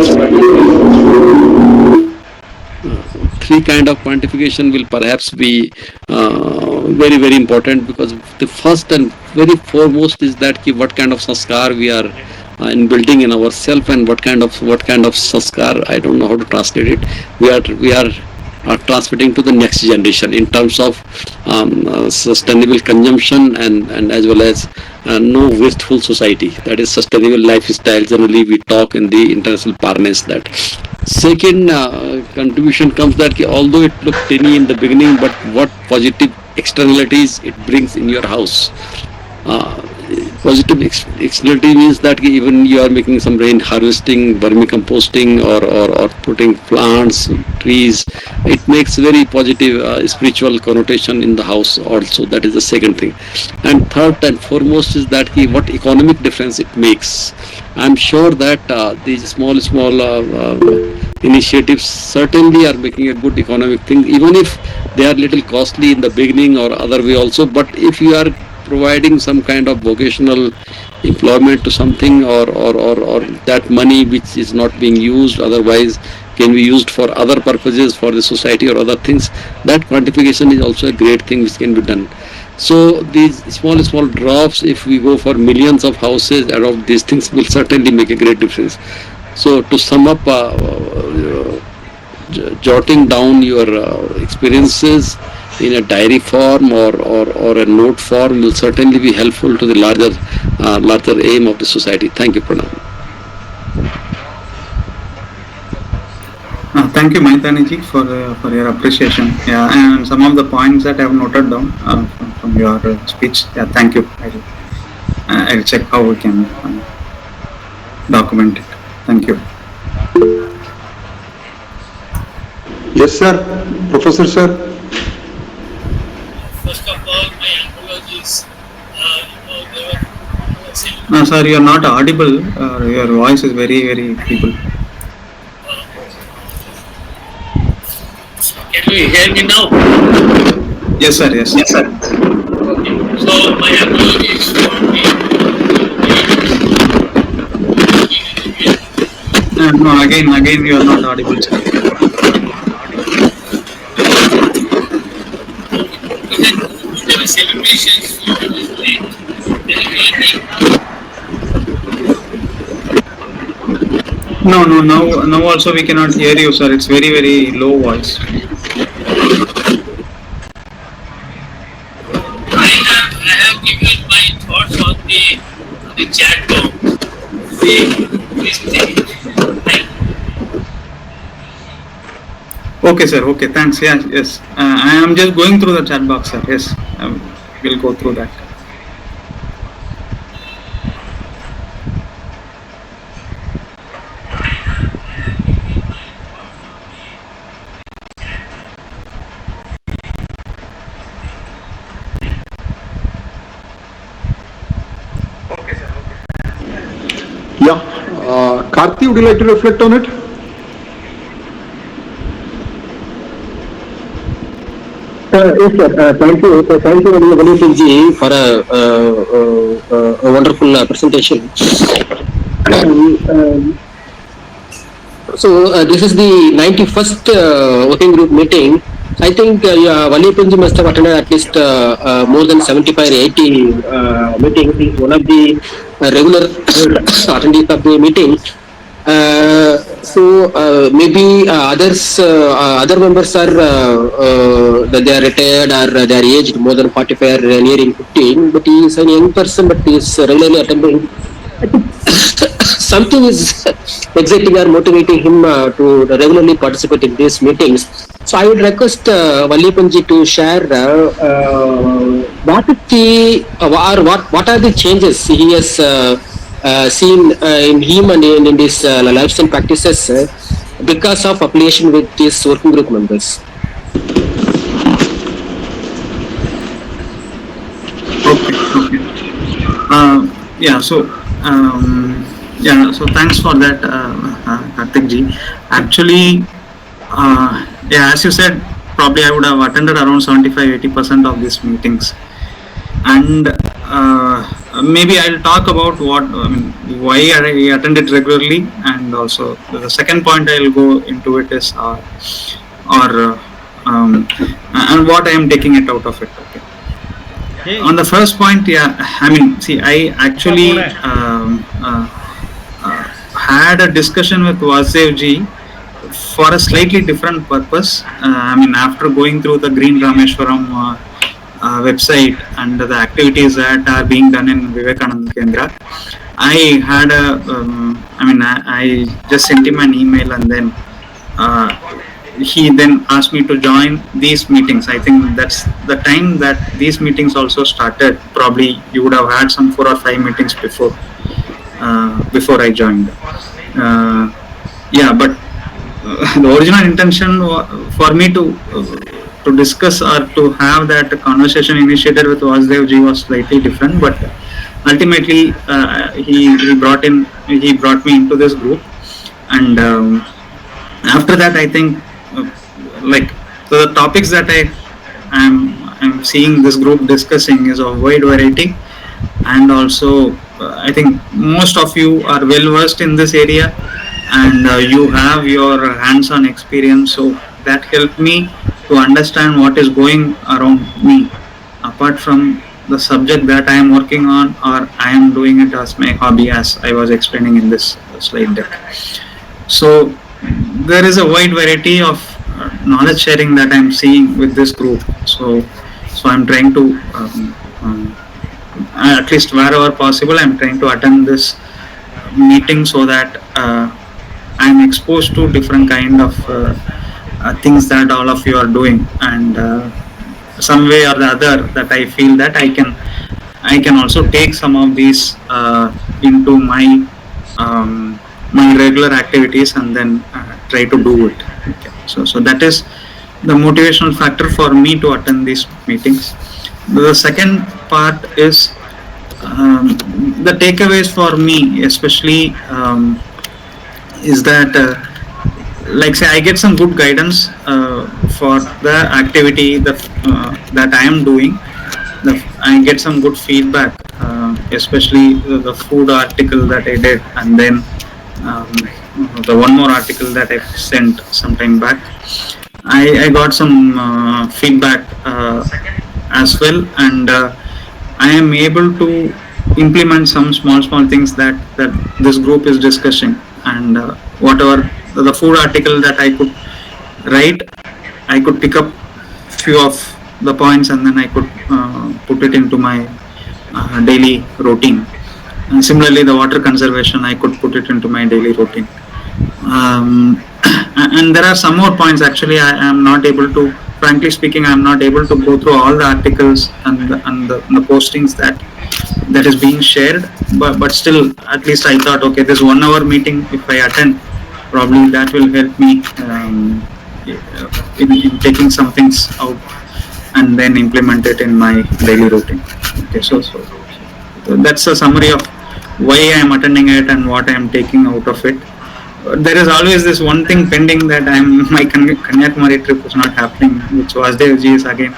will perhaps be very important, because the first and very foremost is that what kind of sanskar we are in building in ourselves, and what kind of sanskar, I don't know how to translate it, we are transmitting to the next generation in terms of sustainable consumption, and as well as no wasteful society, that is sustainable lifestyle. Generally we talk in the international parlance that. Second contribution comes that although it looked tiny in the beginning, but what positive externalities it brings in your house. Uh, Positive externality means that even you are making some rain harvesting, vermicomposting, or putting plants, trees. It makes very positive spiritual connotation in the house also. That is the second thing. And third and foremost is that what economic difference it makes. I'm sure that these small initiatives certainly are making a good economic thing, even if they are little costly in the beginning or other way also. But if you are providing some kind of vocational employment to something, or that money which is not being used otherwise can be used for other purposes for the society or other things, that quantification is also a great thing which can be done. So these small drops, if we go for millions of houses around, these things will certainly make a great difference. So to sum up, jotting down your experiences in a diary form or a note form will certainly be helpful to the larger aim of the society. Thank you, Pranam. Thank you, Maithaniji, for your appreciation. Yeah, and some of the points that I have noted down from your speech. Yeah, thank you. I'll check how we can document it. Thank you. Yes, sir. Professor, sir. First of all, my apologies. No, sir, you are not audible. Your voice is very feeble. Can you hear me now? Yes, sir. Yes, sir. Okay. So my apologies for No, again, you are not audible, sir. the celebrations. No, now also we cannot hear you, sir. It's very low voice. I have given my thoughts on the chat box. This thing. Okay, sir. Okay, thanks. Yes. I am just going through the chat box, sir. Yes, we'll go through that. Yeah. Karthi, would you like to reflect on it? Yes, sir. Thank you. Thank you, Valliappanji, for a wonderful presentation. So this is the 91st working group meeting. I think Valliappanji must have attended at least more than 75 or 80 meetings. He is one of the regular attendees of the meeting. Maybe other members are that they are retired or they are aged more than 45 or nearing 15. But he is a young person, but he is regularly attending. something is exciting or motivating him to regularly participate in these meetings. So I would request Valliappanji to share what is the or what are the changes he has seen in him and in his lifestyle practices because of affiliation with these working group members. Okay, okay. Yeah, so so thanks for that, Karthik ji. Actually, yeah, as you said, probably I would have attended around 75-80% of these meetings, and maybe I'll talk about why I attend it regularly, and also the second point I'll go into it is and what I am taking it out of it. Okay. On the first point, yeah, I mean, see, I actually had a discussion with Vasudevji for a slightly different purpose. I mean, after going through the Green Rameshwaram website and the activities that are being done in Vivekananda Kendra, I had I just sent him an email, and then he then asked me to join these meetings. I think that's the time that these meetings also started. Probably you would have had some 4 or 5 meetings before I joined. Yeah, but the original intention for me to discuss or to have that conversation initiated with Vasudevji was slightly different, but ultimately he brought me into this group, and after that I think the topics that I'm seeing this group discussing is of wide variety, and also I think most of you are well versed in this area, and you have your hands-on experience, so that helped me to understand what is going around me, apart from the subject that I am working on, or I am doing it as my hobby, as I was explaining in this slide deck. So there is a wide variety of knowledge sharing that I'm seeing with this group. So I'm trying to at least wherever possible, I'm trying to attend this meeting so that I'm exposed to different kind of things that all of you are doing, and some way or the other that I feel that I can also take some of these into my my regular activities, and then try to do it. Okay. So that is the motivational factor for me to attend these meetings. The second part is the takeaways for me, especially is that say I get some good guidance for the activity that I am doing. I get some good feedback, especially the food article that I did, and then the one more article that I sent some time back. I got some feedback as well, and I am able to implement some small things that this group is discussing, and whatever the food article that I could write, I could pick up few of the points, and then I could put it into my daily routine. And similarly, the water conservation, I could put it into my daily routine. And there are some more points. Actually, I am not able to, frankly speaking, I am not able to go through all the articles and the postings that is being shared. But still, at least I thought, okay, this 1 hour meeting, if I attend, probably that will help me in taking some things out and then implement it in my daily routine. Okay, so that's a summary of why I am attending it and what I am taking out of it. There is always this one thing pending, that my Kanyakumari trip was not happening, which was Vasudevji is again.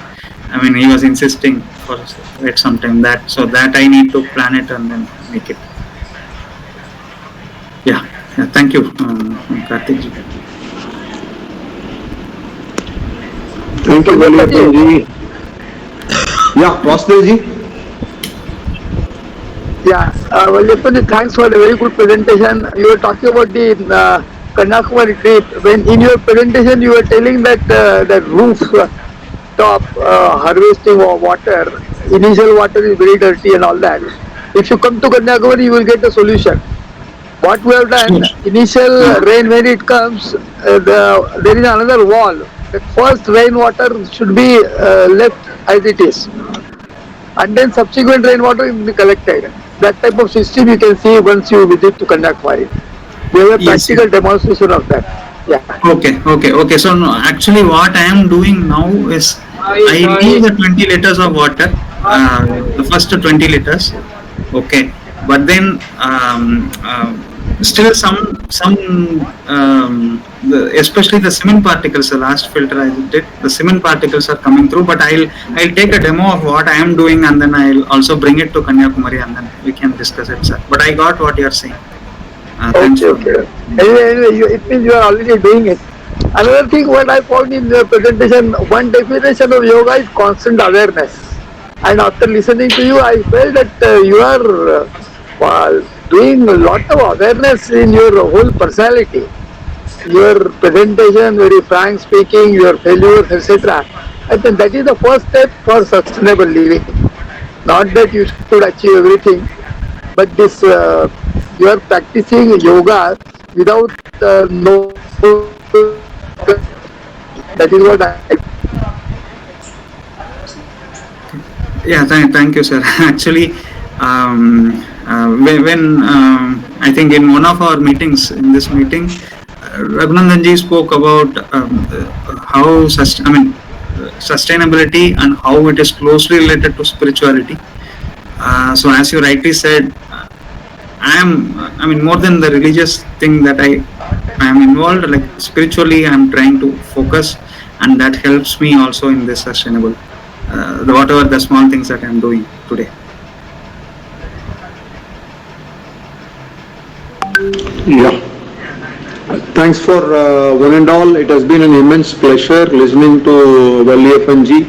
I mean, he was insisting for quite some time that I need to plan it and then make it. Yeah. Thank you, Karthik ji. Thank you, Valliappanji. Yeah, Vasudevji. Yeah, Valliappanji, thanks for a very good presentation. You were talking about the Kanyakumari trip. When in your presentation you were telling that the roof top harvesting of water, initial water is very dirty and all that. If you come to Kanyakumari, you will get a solution. What we have done, Sure. initial Uh, rain when it comes, there is another wall. The first rainwater should be left as it is, and then subsequent rainwater will be collected. That type of system you can see once you visit to Kanyakumari. We have a yes, yes. practical demonstration of that. Yeah. Okay. So no, actually, what I am doing now is I leave the 20 liters of water, the first 20 liters. Okay, but then still especially the cement particles. The last filter I did, the cement particles are coming through. But I'll take a demo of what I am doing, and then I'll also bring it to Kanyakumari, and then we can discuss it, sir. But I got what you are saying. Thanks Okay, for okay. Anyway, it means you are already doing it. Another thing what I found in your presentation, one definition of yoga is constant awareness. And after listening to you, I felt that you are doing a lot of awareness in your whole personality. Your presentation, very frank speaking, your failures, etc. I think that is the first step for sustainable living. Not that you should achieve everything, but this you are practicing yoga without knowing that is what I. Yeah, thank you, sir. Actually, when I think in one of our meetings, in this meeting, Raghunandanji spoke about sustainability and how it is closely related to spirituality. So, as you rightly said, more than the religious thing that I am involved, like spiritually, I am trying to focus, and that helps me also in this sustainable. Whatever the small things that I am doing today. Yeah. Thanks for one and all. It has been an immense pleasure listening to Valliappanji.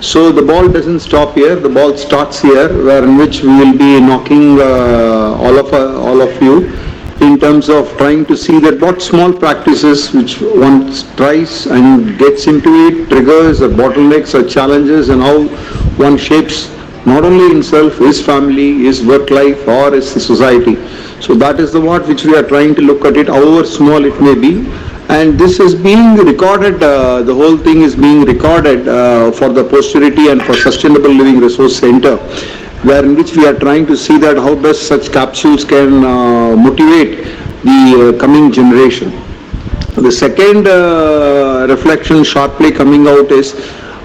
So the ball doesn't stop here. The ball starts here, where in which we will be knocking all of you in terms of trying to see that what small practices which one tries and gets into it triggers or bottlenecks or challenges, and how one shapes not only himself, his family, his work life, or his society. So that is the what which we are trying to look at it, however small it may be. And this is being recorded, the whole thing is being recorded for the posterity and for Sustainable Living Resource Center, where in which we are trying to see that how best such capsules can motivate the coming generation. The second reflection sharply coming out is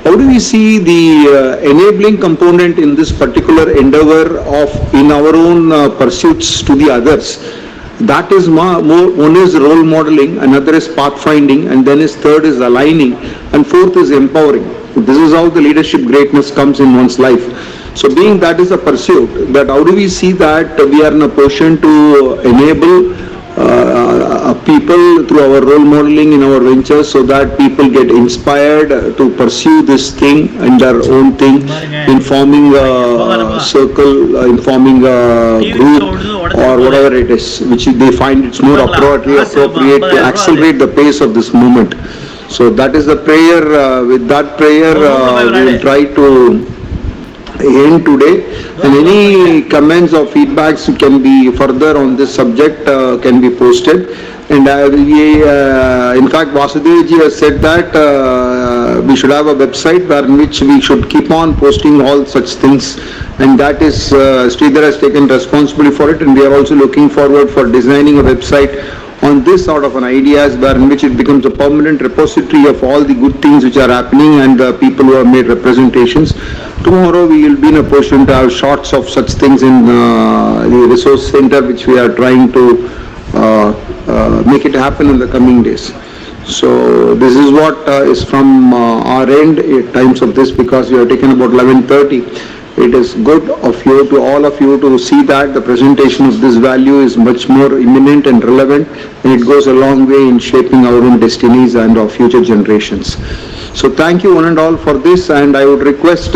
how do we see the enabling component in this particular endeavor of in our own pursuits to the others. That is more, one is role modeling, another is pathfinding, and then is third is aligning, and fourth is empowering. This is how the leadership greatness comes in one's life. So being that is a pursuit, that how do we see that we are in a position to enable people through our role modeling in our ventures, so that people get inspired to pursue this thing and their own thing, in forming a circle, in forming a group or whatever it is, which they find it's more appropriate to accelerate the pace of this movement. So that is the prayer. With that prayer, we will try to end today, and any comments or feedbacks can be further on this subject can be posted. And in fact, Vasudevji has said that we should have a website where in which we should keep on posting all such things, and that is Sridhar has taken responsibility for it, and we are also looking forward for designing a website on this sort of an ideas, where in which it becomes a permanent repository of all the good things which are happening and the people who have made representations. Tomorrow we will be in a position to have shots of such things in the resource center, which we are trying to make it happen in the coming days. So this is what is from our end at times of this, because we have taken about 11:30. It is good of you, to all of you, to see that the presentation of this value is much more imminent and relevant, and it goes a long way in shaping our own destinies and our future generations. So thank you one and all for this, and I would request